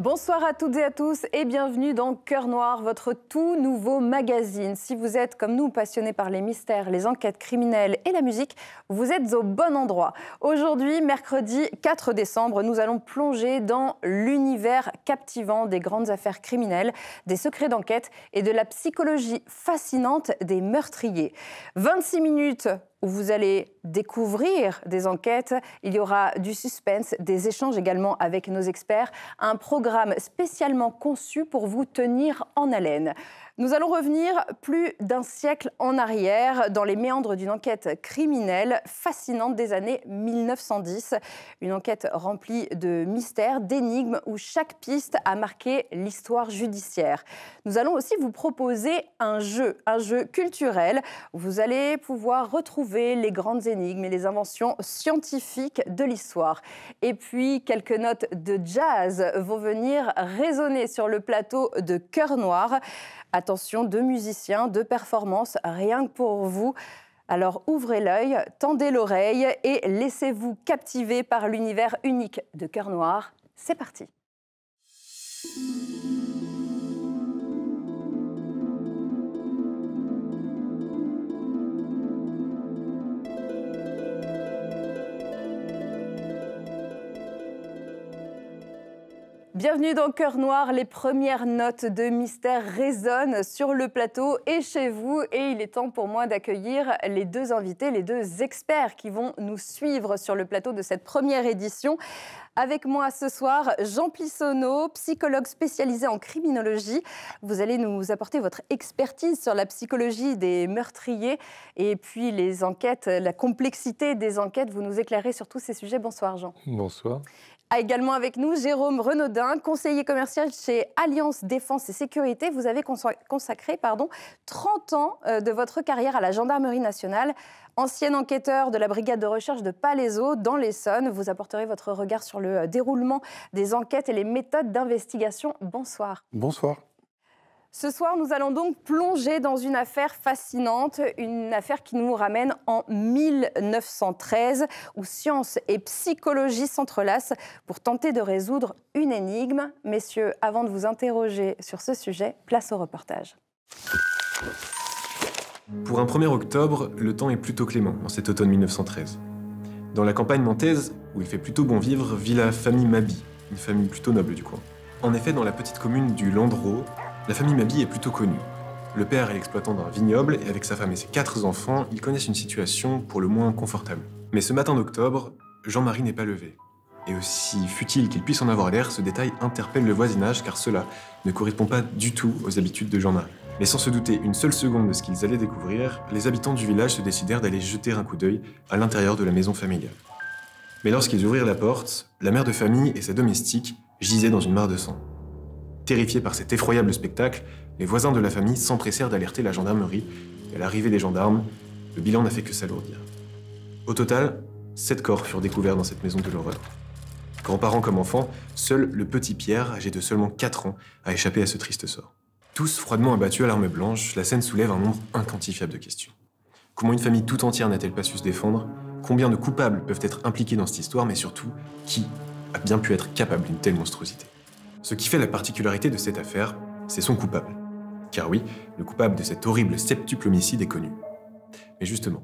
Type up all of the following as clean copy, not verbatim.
Bonsoir à toutes et à tous et bienvenue dans Cœur Noir, votre tout nouveau magazine. Si vous êtes comme nous passionnés par les mystères, les enquêtes criminelles et la musique, vous êtes au bon endroit. Aujourd'hui, mercredi 4 décembre, nous allons plonger dans l'univers captivant des grandes affaires criminelles, des secrets d'enquête et de la psychologie fascinante des meurtriers. 26 minutes où vous allez découvrir des enquêtes, il y aura du suspense, des échanges également avec nos experts, un programme spécialement conçu pour vous tenir en haleine. Nous allons revenir plus d'un siècle en arrière dans les méandres d'une enquête criminelle fascinante des années 1910. Une enquête remplie de mystères, d'énigmes où chaque piste a marqué l'histoire judiciaire. Nous allons aussi vous proposer un jeu culturel où vous allez pouvoir retrouver les grandes énigmes et les inventions scientifiques de l'histoire. Et puis, quelques notes de jazz vont venir résonner sur le plateau de Cœur Noir. Attention, deux musiciens, deux performances, rien que pour vous. Alors ouvrez l'œil, tendez l'oreille et laissez-vous captiver par l'univers unique de Cœur Noir. C'est parti. Bienvenue dans Cœur Noir, les premières notes de mystère résonnent sur le plateau et chez vous. Et il est temps pour moi d'accueillir les deux invités, les deux experts qui vont nous suivre sur le plateau de cette première édition. Avec moi ce soir, Jean Plissoneau, psychologue spécialisé en criminologie. Vous allez nous apporter votre expertise sur la psychologie des meurtriers et puis les enquêtes, la complexité des enquêtes. Vous nous éclairez sur tous ces sujets. Bonsoir Jean. Bonsoir. Également avec nous, Jérôme Renaudin, conseiller commercial chez Alliance Défense et Sécurité. Vous avez consacré 30 ans de votre carrière à la Gendarmerie nationale. Ancien enquêteur de la brigade de recherche de Palaiseau dans l'Essonne, vous apporterez votre regard sur le déroulement des enquêtes et les méthodes d'investigation. Bonsoir. Bonsoir. Ce soir, nous allons donc plonger dans une affaire fascinante, une affaire qui nous ramène en 1913, où science et psychologie s'entrelacent pour tenter de résoudre une énigme. Messieurs, avant de vous interroger sur ce sujet, place au reportage. Pour un 1er octobre, le temps est plutôt clément en cet automne 1913. Dans la campagne nantaise, où il fait plutôt bon vivre, vit la famille Maby, une famille plutôt noble du coin. En effet, dans la petite commune du Landreau, la famille Maby est plutôt connue. Le père est l'exploitant d'un vignoble et avec sa femme et ses 4 enfants, ils connaissent une situation pour le moins confortable. Mais ce matin d'octobre, Jean-Marie n'est pas levé. Et aussi futile qu'il puisse en avoir l'air, ce détail interpelle le voisinage car cela ne correspond pas du tout aux habitudes de Jean-Marie. Mais sans se douter une seule seconde de ce qu'ils allaient découvrir, les habitants du village se décidèrent d'aller jeter un coup d'œil à l'intérieur de la maison familiale. Mais lorsqu'ils ouvrirent la porte, la mère de famille et sa domestique gisaient dans une mare de sang. Terrifiés par cet effroyable spectacle, les voisins de la famille s'empressèrent d'alerter la gendarmerie et à l'arrivée des gendarmes, le bilan n'a fait que s'alourdir. Au total, 7 corps furent découverts dans cette maison de l'horreur. Grands-parents comme enfants, seul le petit Pierre, âgé de seulement 4 ans, a échappé à ce triste sort. Tous froidement abattus à l'arme blanche, la scène soulève un nombre inquantifiable de questions. Comment une famille tout entière n'a-t-elle pas su se défendre? Combien de coupables peuvent être impliqués dans cette histoire? Mais surtout, qui a bien pu être capable d'une telle monstruosité? Ce qui fait la particularité de cette affaire, c'est son coupable. Car oui, le coupable de cet horrible septuple homicide est connu. Mais justement,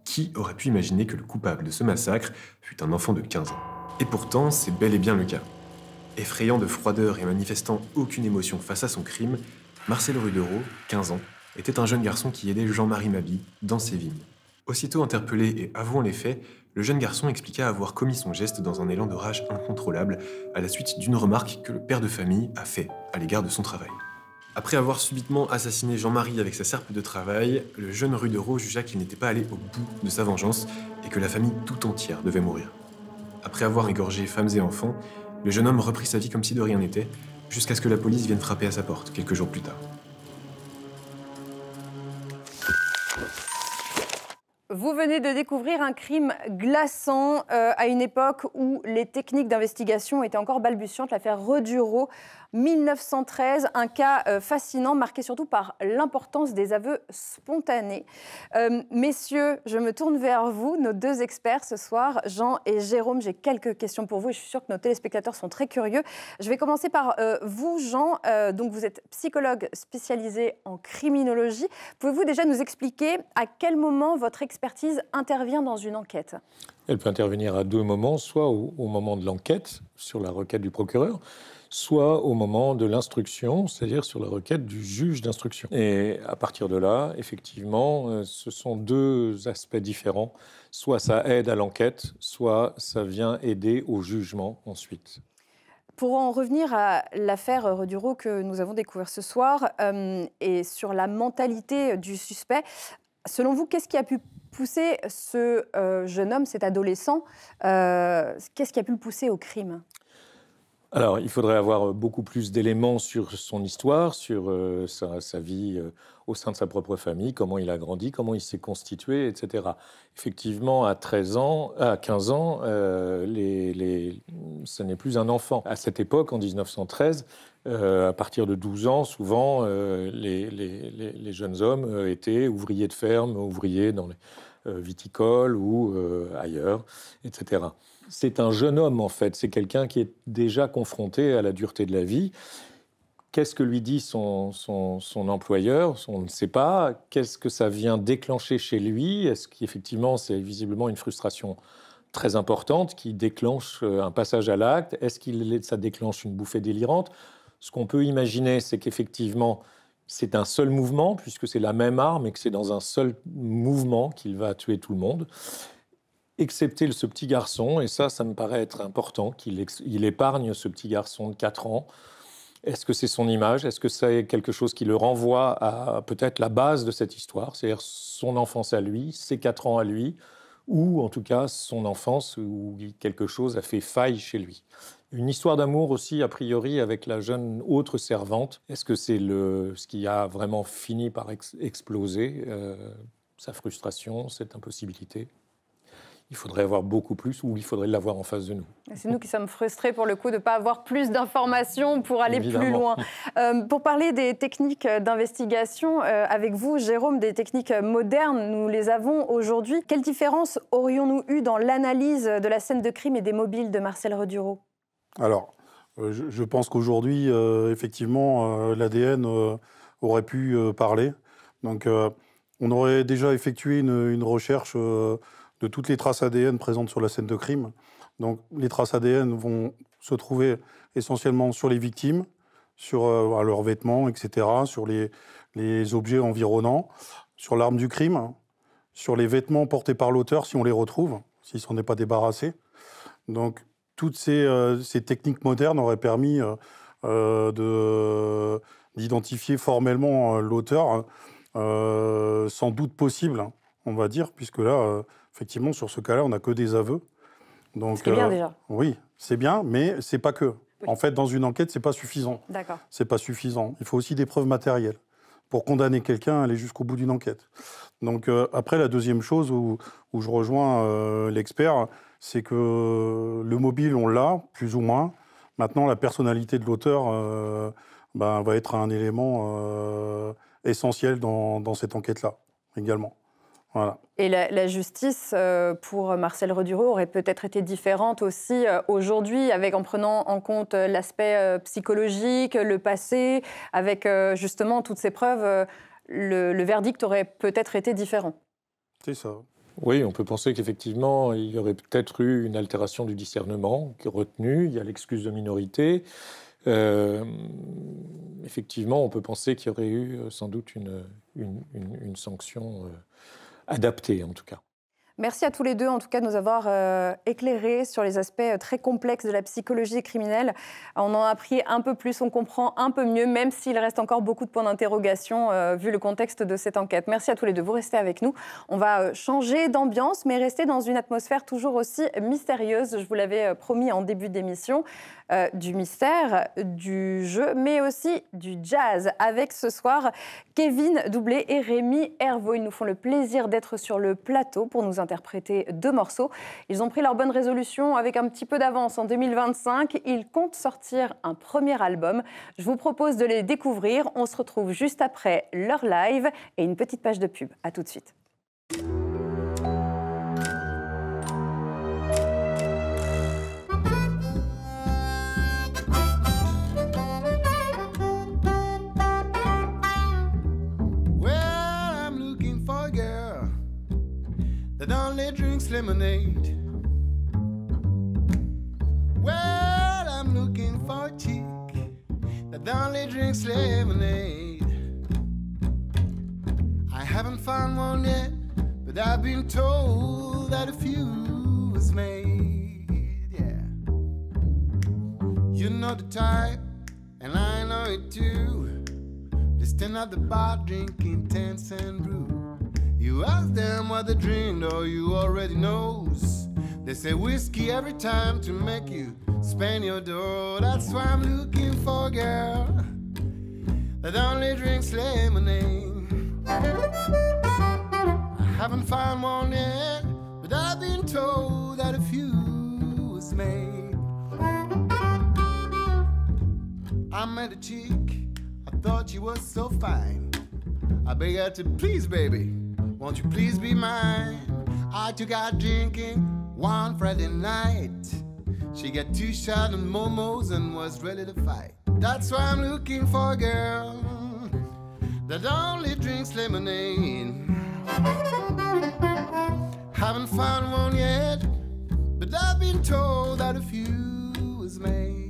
qui aurait pu imaginer que le coupable de ce massacre fût un enfant de 15 ans? Et pourtant, c'est bel et bien le cas. Effrayant de froideur et manifestant aucune émotion face à son crime, Marcel Rudereau, 15 ans, était un jeune garçon qui aidait Jean-Marie Maby dans ses vignes. Aussitôt interpellé et avouant les faits, le jeune garçon expliqua avoir commis son geste dans un élan de rage incontrôlable à la suite d'une remarque que le père de famille a fait à l'égard de son travail. Après avoir subitement assassiné Jean-Marie avec sa serpe de travail, le jeune Rudereau jugea qu'il n'était pas allé au bout de sa vengeance et que la famille tout entière devait mourir. Après avoir égorgé femmes et enfants, le jeune homme reprit sa vie comme si de rien n'était, jusqu'à ce que la police vienne frapper à sa porte quelques jours plus tard. Vous venez de découvrir un crime glaçant à une époque où les techniques d'investigation étaient encore balbutiantes. L'affaire Rudereau, 1913, un cas fascinant, marqué surtout par l'importance des aveux spontanés. Messieurs, je me tourne vers vous, nos deux experts ce soir, Jean et Jérôme. J'ai quelques questions pour vous et je suis sûre que nos téléspectateurs sont très curieux. Je vais commencer par vous, Jean. Donc vous êtes psychologue spécialisé en criminologie. Pouvez-vous déjà nous expliquer à quel moment votre expertise intervient dans une enquête ? Elle peut intervenir à deux moments, soit au moment de l'enquête sur la requête du procureur, soit au moment de l'instruction, c'est-à-dire sur la requête du juge d'instruction. Et à partir de là, effectivement, ce sont deux aspects différents. Soit ça aide à l'enquête, soit ça vient aider au jugement ensuite. Pour en revenir à l'affaire Redureau que nous avons découvert ce soir et sur la mentalité du suspect, selon vous, qu'est-ce qui a pu pousser ce jeune homme, cet adolescent, qu'est-ce qui a pu le pousser au crime ? Alors, il faudrait avoir beaucoup plus d'éléments sur son histoire, sur sa vie au sein de sa propre famille, comment il a grandi, comment il s'est constitué, etc. Effectivement, à 15 ans, ce n'est plus un enfant. À cette époque, en 1913, à partir de 12 ans, souvent, les jeunes hommes étaient ouvriers de ferme, ouvriers dans les viticoles ou ailleurs, etc. C'est un jeune homme, en fait. C'est quelqu'un qui est déjà confronté à la dureté de la vie. Qu'est-ce que lui dit son employeur ? On ne sait pas. Qu'est-ce que ça vient déclencher chez lui ? Est-ce qu'effectivement, c'est visiblement une frustration très importante qui déclenche un passage à l'acte ? Est-ce que ça déclenche une bouffée délirante ? Ce qu'on peut imaginer, c'est qu'effectivement, c'est un seul mouvement, puisque c'est la même arme et que c'est dans un seul mouvement qu'il va tuer tout le monde. Excepté ce petit garçon, et ça me paraît être important, qu'il épargne ce petit garçon de 4 ans. Est-ce que c'est son image ? Est-ce que c'est quelque chose qui le renvoie à peut-être la base de cette histoire, c'est-à-dire son enfance à lui, ses 4 ans à lui, ou en tout cas son enfance où quelque chose a fait faille chez lui. Une histoire d'amour aussi, a priori, avec la jeune autre servante. Est-ce que c'est ce qui a vraiment fini par exploser sa frustration, cette impossibilité ? Il faudrait avoir beaucoup plus ou il faudrait l'avoir en face de nous. C'est nous qui sommes frustrés pour le coup de ne pas avoir plus d'informations pour aller plus loin. Pour parler des techniques d'investigation, avec vous, Jérôme, des techniques modernes, nous les avons aujourd'hui. Quelle différence aurions-nous eu dans l'analyse de la scène de crime et des mobiles de Marcel Redureau ? Alors, je pense qu'aujourd'hui, effectivement, l'ADN aurait pu parler. Donc, on aurait déjà effectué une recherche de toutes les traces ADN présentes sur la scène de crime. Donc, les traces ADN vont se trouver essentiellement sur les victimes, sur leurs vêtements, etc., sur les objets environnants, sur l'arme du crime, sur les vêtements portés par l'auteur, si on les retrouve, s'il ne s'en est pas débarrassé. Donc, toutes ces techniques modernes auraient permis d'identifier formellement l'auteur, sans doute possible, on va dire, puisque là, effectivement, sur ce cas-là, on n'a que des aveux. Donc, c'est bien déjà. Oui, c'est bien, mais c'est pas que. Oui. En fait, dans une enquête, c'est pas suffisant. D'accord. C'est pas suffisant. Il faut aussi des preuves matérielles pour condamner quelqu'un à aller jusqu'au bout d'une enquête. Donc après, la deuxième chose où je rejoins l'expert, c'est que le mobile, on l'a, plus ou moins. Maintenant, la personnalité de l'auteur va être un élément essentiel dans cette enquête-là, également. Voilà. Et la justice pour Marcel Redureau aurait peut-être été différente aussi aujourd'hui, en prenant en compte l'aspect psychologique, le passé, avec justement toutes ces preuves, le verdict aurait peut-être été différent. C'est ça. Oui, on peut penser qu'effectivement, il y aurait peut-être eu une altération du discernement retenue, il y a l'excuse de minorité. Effectivement, on peut penser qu'il y aurait eu sans doute une sanction adaptée, en tout cas. Merci à tous les deux, en tout cas, de nous avoir éclairés sur les aspects très complexes de la psychologie criminelle. On en a appris un peu plus, on comprend un peu mieux, même s'il reste encore beaucoup de points d'interrogation vu le contexte de cette enquête. Merci à tous les deux, vous restez avec nous. On va changer d'ambiance, mais rester dans une atmosphère toujours aussi mystérieuse. Je vous l'avais promis en début d'émission. Du mystère, du jeu, mais aussi du jazz. Avec ce soir, Kevin Doublé et Rémi Herveau. Ils nous font le plaisir d'être sur le plateau pour nous interprété 2 morceaux. Ils ont pris leur bonne résolution avec un petit peu d'avance en 2025. Ils comptent sortir un premier album. Je vous propose de les découvrir. On se retrouve juste après leur live et une petite page de pub. À tout de suite. That only drinks lemonade. Well, I'm looking for a chick that only drinks lemonade. I haven't found one yet, but I've been told that a few was made. Yeah, you know the type, and I know it too. They stand at the bar drinking 10-cent brew. You ask them what they drink, or you already knows. They say whiskey every time to make you spend your dough. That's why I'm looking for a girl that only drinks lemonade. I haven't found one yet, but I've been told that a few was made. I met a chick, I thought she was so fine. I begged her to please, baby, won't you please be mine? I took her drinking one Friday night. She got 2 shots of momos and was ready to fight. That's why I'm looking for a girl that only drinks lemonade. Haven't found one yet, but I've been told that a few was made.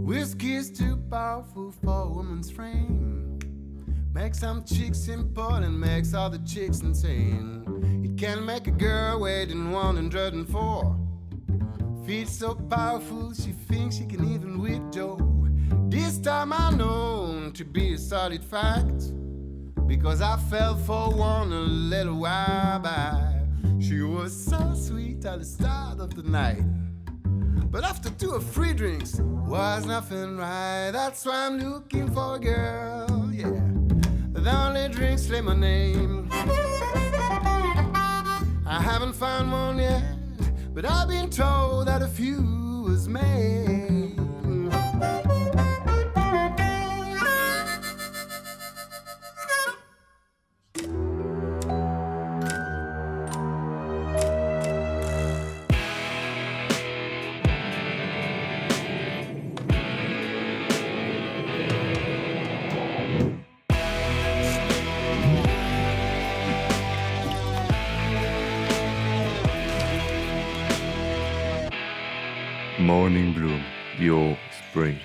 Whiskey's too powerful for a woman's frame. Makes some chicks important, makes other chicks insane. It can make a girl wait in 104. Feet so powerful, she thinks she can even whip Joe. This time I know to be a solid fact, because I fell for one a little while back. She was so sweet at the start of the night, but after 2 or 3 drinks, was nothing right. That's why I'm looking for a girl, yeah, that only drinks lemonade. I haven't found one yet, but I've been told that a few was made. Morning Bloom, your spring.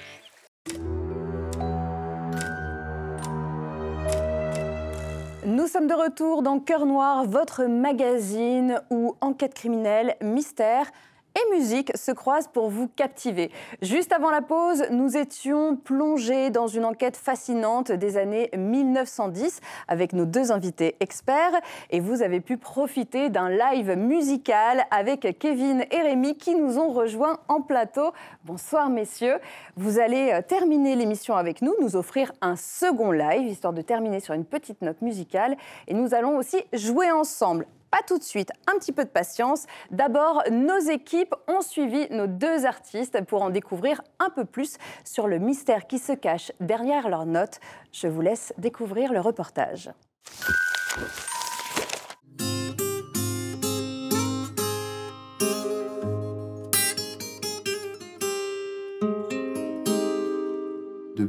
Nous sommes de retour dans Cœur Noir, votre magazine où enquête criminelle, mystère et musique se croisent pour vous captiver. Juste avant la pause, nous étions plongés dans une enquête fascinante des années 1910 avec nos 2 invités experts et vous avez pu profiter d'un live musical avec Kevin et Rémi qui nous ont rejoints en plateau. Bonsoir messieurs, vous allez terminer l'émission avec nous, nous offrir un second live histoire de terminer sur une petite note musicale et nous allons aussi jouer ensemble. Pas tout de suite, un petit peu de patience. D'abord, nos équipes ont suivi nos 2 artistes pour en découvrir un peu plus sur le mystère qui se cache derrière leurs notes. Je vous laisse découvrir le reportage.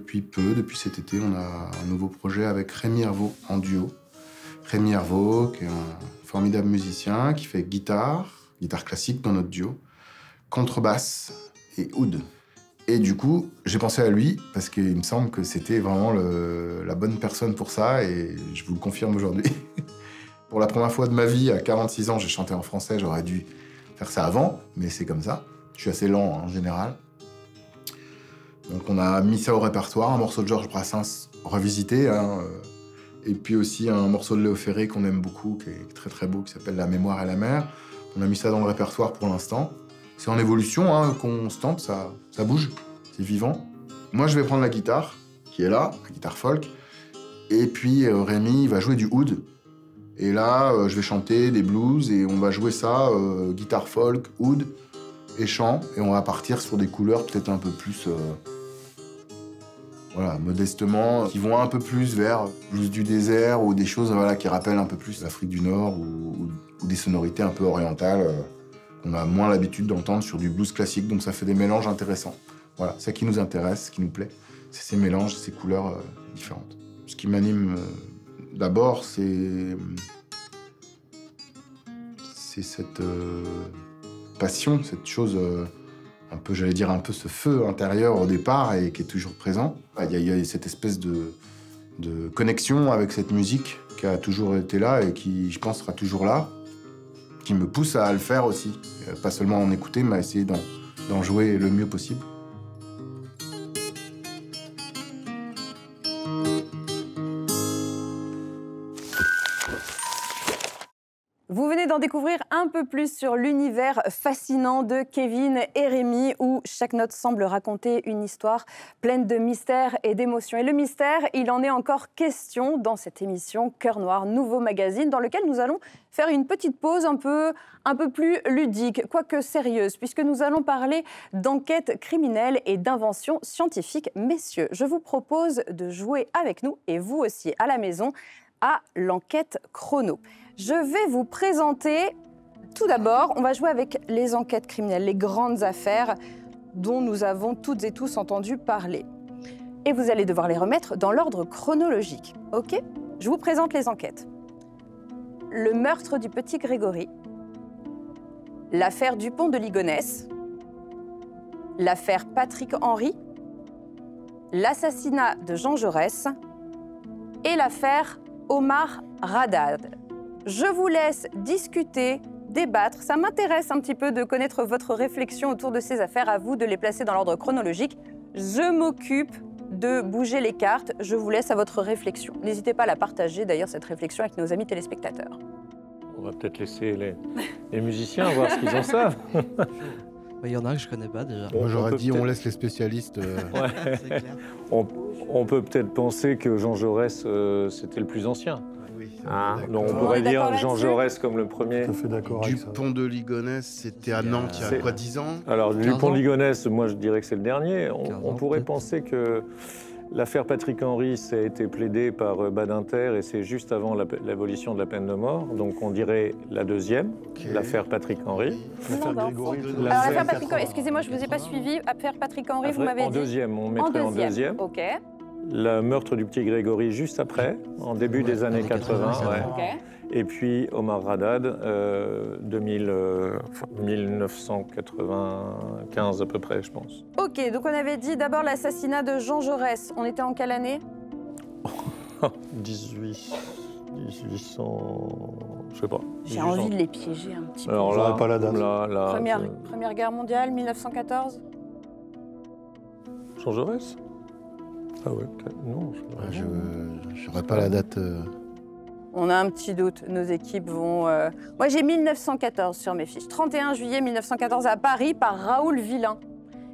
depuis peu, depuis cet été, on a un nouveau projet avec Rémi Herveau en duo. Rémi Herveau, qui est un formidable musicien, qui fait guitare classique dans notre duo, contrebasse et oud. Et du coup, j'ai pensé à lui, parce qu'il me semble que c'était vraiment la bonne personne pour ça, et je vous le confirme aujourd'hui. Pour la première fois de ma vie, à 46 ans, j'ai chanté en français, j'aurais dû faire ça avant, mais c'est comme ça. Je suis assez lent en général. Donc on a mis ça au répertoire, un morceau de Georges Brassens revisité, et puis aussi un morceau de Léo Ferré qu'on aime beaucoup, qui est très très beau, qui s'appelle La mémoire et la mer. On a mis ça dans le répertoire pour l'instant. C'est en évolution, constante, ça bouge, c'est vivant. Moi, je vais prendre la guitare, qui est là, la guitare folk, et puis Rémi va jouer du oud. Et là, je vais chanter des blues, et on va jouer ça, guitare folk, oud et chant, et on va partir sur des couleurs peut-être un peu plus, modestement, qui vont un peu plus vers blues du désert, ou des choses qui rappellent un peu plus l'Afrique du Nord, ou des sonorités un peu orientales. On a moins l'habitude d'entendre sur du blues classique, donc ça fait des mélanges intéressants. Voilà, c'est ça qui nous intéresse, ce qui nous plaît, c'est ces mélanges, ces couleurs différentes. Ce qui m'anime d'abord, c'est cette passion, cette chose, un peu, j'allais dire, un peu ce feu intérieur au départ et qui est toujours présent. Il y a cette espèce de connexion avec cette musique qui a toujours été là et qui, je pense, sera toujours là, qui me pousse à le faire aussi. Pas seulement en écouter, mais à essayer d'en jouer le mieux possible. Vous venez d'en découvrir un peu plus sur l'univers fascinant de Kevin et Rémi, où chaque note semble raconter une histoire pleine de mystères et d'émotions. Et le mystère, il en est encore question dans cette émission Cœur Noir, nouveau magazine, dans lequel nous allons faire une petite pause un peu plus ludique, quoique sérieuse, puisque nous allons parler d'enquête criminelle et d'invention scientifique. Messieurs, je vous propose de jouer avec nous, et vous aussi à la maison, à l'enquête chrono. Je vais vous présenter, tout d'abord, on va jouer avec les enquêtes criminelles, les grandes affaires dont nous avons toutes et tous entendu parler. Et vous allez devoir les remettre dans l'ordre chronologique, ok ? Je vous présente les enquêtes. Le meurtre du petit Grégory, l'affaire Dupont de Ligonnès, l'affaire Patrick Henry, l'assassinat de Jean Jaurès et l'affaire Omar Haddad. Je vous laisse discuter, débattre. Ça m'intéresse un petit peu de connaître votre réflexion autour de ces affaires. À vous de les placer dans l'ordre chronologique. Je m'occupe de bouger les cartes. Je vous laisse à votre réflexion. N'hésitez pas à la partager, d'ailleurs, cette réflexion avec nos amis téléspectateurs. On va peut-être laisser les musiciens voir ce qu'ils en savent. Il y en a que je connais pas déjà. Moi, j'aurais dit on laisse les spécialistes. Ouais. C'est clair. On peut peut-être penser que Jean Jaurès, c'était le plus ancien. Donc on pourrait dire Jean Jaurès comme le premier. Tout à fait d'accord avec ça. Dupont de Ligonnès, c'était à Nantes il y a quoi, 10 ans? Alors 15 Dupont ans. de Ligonnès, moi je dirais que c'est le dernier. 15 On ans, pourrait peut-être. penser que l'affaire Patrick Henry, ça a été plaidé par Badinter et c'est juste avant l'abolition de la peine de mort. Donc on dirait la deuxième, l'affaire Patrick Henry. L'affaire Alors, Grégory, Alors, l'affaire Patrick Henry, excusez-moi, je ne vous ai pas suivi. Affaire Patrick Henry, vous m'avez En dit deuxième, on mettrait en deuxième. Ok. Le meurtre du petit Grégory juste après, en début des années 80. Ouais. Ok. Et puis Omar Haddad, 1995 à peu près, je pense. Ok, donc on avait dit d'abord l'assassinat de Jean Jaurès. On était en quelle année? 1800, je sais pas. J'ai 1800. envie de les piéger un petit peu. Alors J'aurais là, pas la date. là, Première guerre mondiale, 1914. Jean Jaurès? Ah ouais, non. J'aurais pas la date. On a un petit doute, nos équipes vont... Moi j'ai 1914 sur mes fiches. 31 juillet 1914 à Paris par Raoul Villain,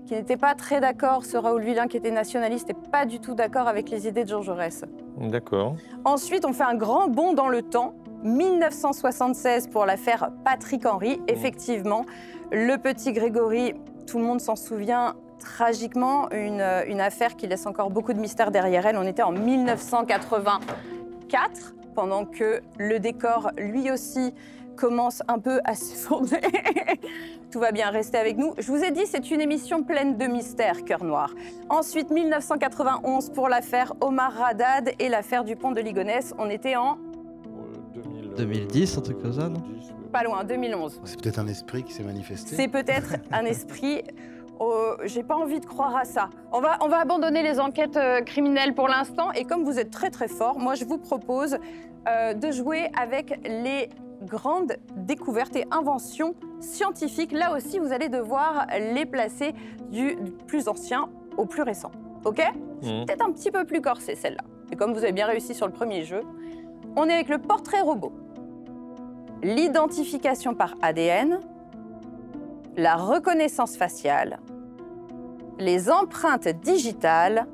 qui n'était pas très d'accord, ce Raoul Villain qui était nationaliste et pas du tout d'accord avec les idées de Jean Jaurès. D'accord. Ensuite, on fait un grand bond dans le temps. 1976 pour l'affaire Patrick Henry. Effectivement, le petit Grégory, tout le monde s'en souvient tragiquement, une affaire qui laisse encore beaucoup de mystères derrière elle. On était en 1984. pendant que le décor, lui aussi, commence un peu à s'effondrer. Tout va bien, restez avec nous. Je vous ai dit, c'est une émission pleine de mystères, Cœur Noir. Ensuite, 1991 pour l'affaire Omar Haddad et l'affaire du pont de Ligonnès. On était en 2010, un truc comme ça, non? Pas loin, 2011. C'est peut-être un esprit qui s'est manifesté. C'est peut-être un esprit. J'ai pas envie de croire à ça. On va abandonner les enquêtes criminelles pour l'instant. Et comme vous êtes très très fort, moi je vous propose de jouer avec les grandes découvertes et inventions scientifiques. Là aussi, vous allez devoir les placer du plus ancien au plus récent. OK? C'est peut-être un petit peu plus corsé celle-là. Et comme vous avez bien réussi sur le premier jeu, on est avec le portrait robot, l'identification par ADN, la reconnaissance faciale, les empreintes digitales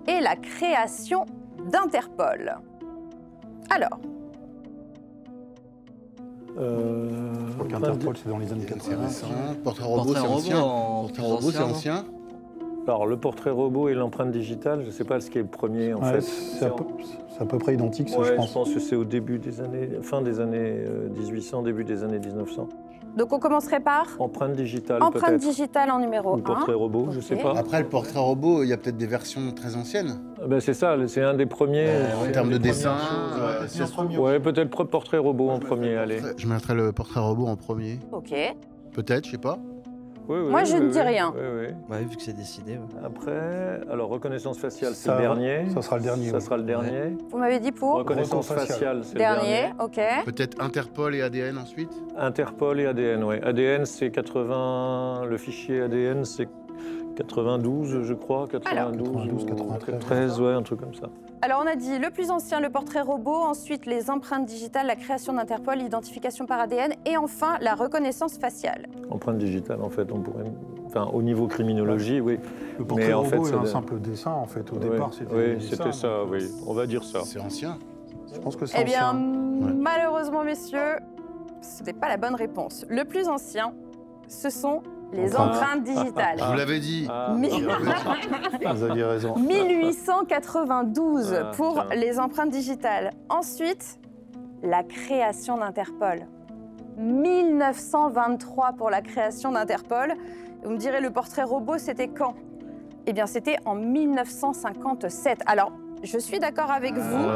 et la création d'Interpol. Alors. Je crois qu'Interpol, c'est dans les années 80. Portrait robot, c'est ancien. Portrait robot, c'est ancien. Alors, le portrait robot et l'empreinte digitale, je ne sais pas ce qui est le premier en fait. C'est à peu près identique, ça, ouais, je pense. Je pense que c'est au début des années, fin des années 1800, début des années 1900. Donc on commencerait par empreinte digitale, empreinte digitale en numéro 1. Ou portrait robot, je ne sais pas. Après, le portrait robot, il y a peut-être des versions très anciennes. Ben c'est ça, c'est un des premiers. En termes de dessin. Ouais, peut-être portrait robot en premier, allez. Je mettrais le portrait robot en premier. Ok. Peut-être, je sais pas. Oui, moi, je ne dis rien. Ouais, vu que c'est décidé. Ouais. Après, alors reconnaissance faciale, c'est le dernier. Ça sera le dernier. Ça sera le dernier. Vous m'avez dit pour reconnaissance faciale, c'est le dernier. Ok. Peut-être Interpol et ADN ensuite. Interpol et ADN, oui. ADN, c'est 80. Le fichier ADN, c'est 92, je crois. 92, 93, ouais, un truc comme ça. Alors, on a dit le plus ancien, le portrait robot, ensuite les empreintes digitales, la création d'Interpol, l'identification par ADN et enfin la reconnaissance faciale. Empreinte digitale, en fait, on pourrait. Enfin, au niveau criminologie, oui. Le portrait robot est un simple dessin, en fait. Au départ, c'était. Oui, c'était ça, oui. On va dire ça. C'est ancien. Je pense que c'est ancien. Eh bien, malheureusement, messieurs, ce n'est pas la bonne réponse. Le plus ancien, ce sont les empreintes digitales. Je vous l'avais dit. Vous aviez raison. 1892 pour les empreintes digitales. Ensuite, la création d'Interpol. 1923 pour la création d'Interpol. Vous me direz, le portrait robot, c'était quand? Eh bien, c'était en 1957. Alors, je suis d'accord avec vous.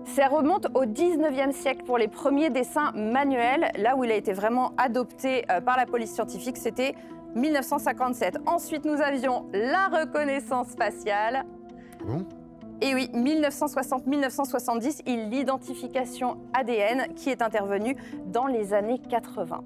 Ça remonte au 19e siècle pour les premiers dessins manuels. Là où il a été vraiment adopté par la police scientifique, c'était 1957. Ensuite, nous avions la reconnaissance faciale. Bon. Et oui, 1960-1970, et l'identification ADN qui est intervenue dans les années 80.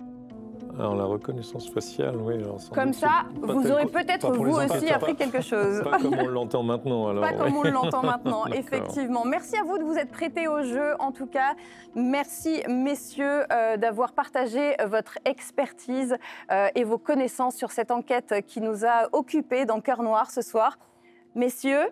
Alors la reconnaissance faciale, oui. Alors, comme ça, vous aurez peut-être vous aussi appris quelque chose. Pas comme on l'entend maintenant. Alors, pas comme on l'entend maintenant, effectivement. Merci à vous de vous être prêtés au jeu, en tout cas. Merci, messieurs, d'avoir partagé votre expertise et vos connaissances sur cette enquête qui nous a occupés dans Cœur Noir ce soir. Messieurs,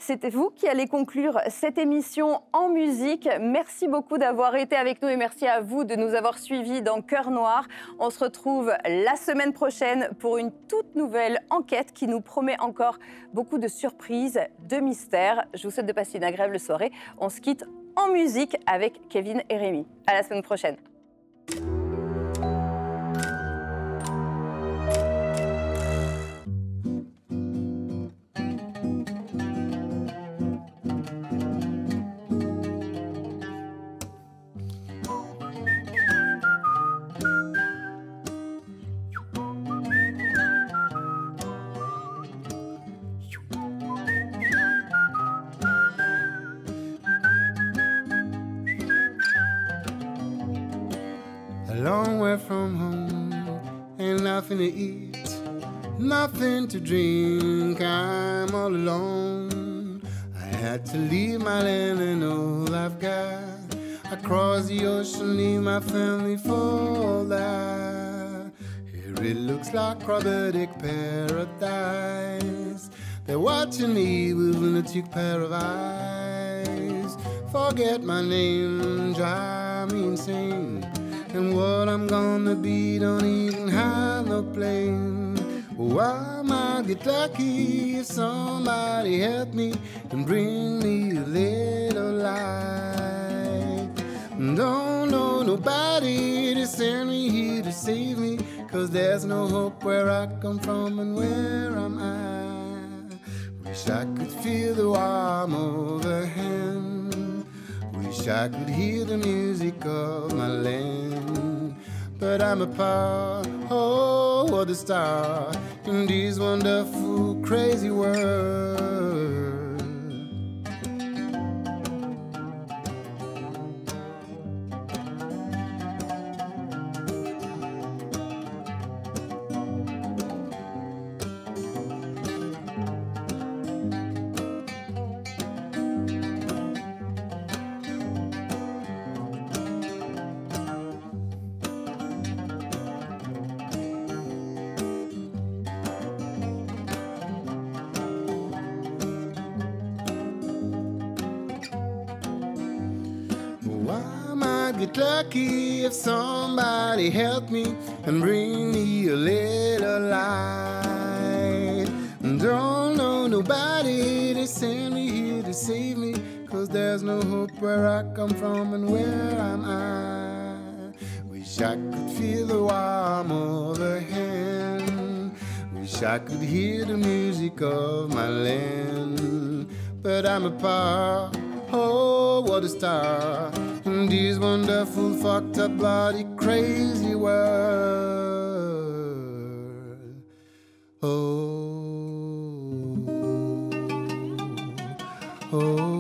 c'était vous qui allez conclure cette émission en musique. Merci beaucoup d'avoir été avec nous et merci à vous de nous avoir suivis dans Cœur Noir. On se retrouve la semaine prochaine pour une toute nouvelle enquête qui nous promet encore beaucoup de surprises, de mystères. Je vous souhaite de passer une agréable soirée. On se quitte en musique avec Kevin et Rémi. À la semaine prochaine. Long way from home, ain't nothing to eat, nothing to drink, I'm all alone. I had to leave my land and all I've got. Across the ocean, leave my family for that. Here it looks like Robert paradise. They're watching me with a lunatic pair of eyes. Forget my name, drive me insane. And what I'm gonna be don't even have no plane. Oh, I might get lucky if somebody help me and bring me a little light. Don't know nobody to send me here to save me, 'cause there's no hope where I come from and where I'm at. Wish I could feel the warmth of her hand. Wish I could hear the music of my land. But I'm a part, oh, of the star in this wonderful, crazy world. Get lucky if somebody help me and bring me a little light. Don't know nobody to send me here to save me, 'cause there's no hope where I come from and where I'm at. Wish I could feel the warmth of her hand. Wish I could hear the music of my land. But I'm a part, oh, what a star in this wonderful, fucked up, bloody, crazy world. Oh, oh.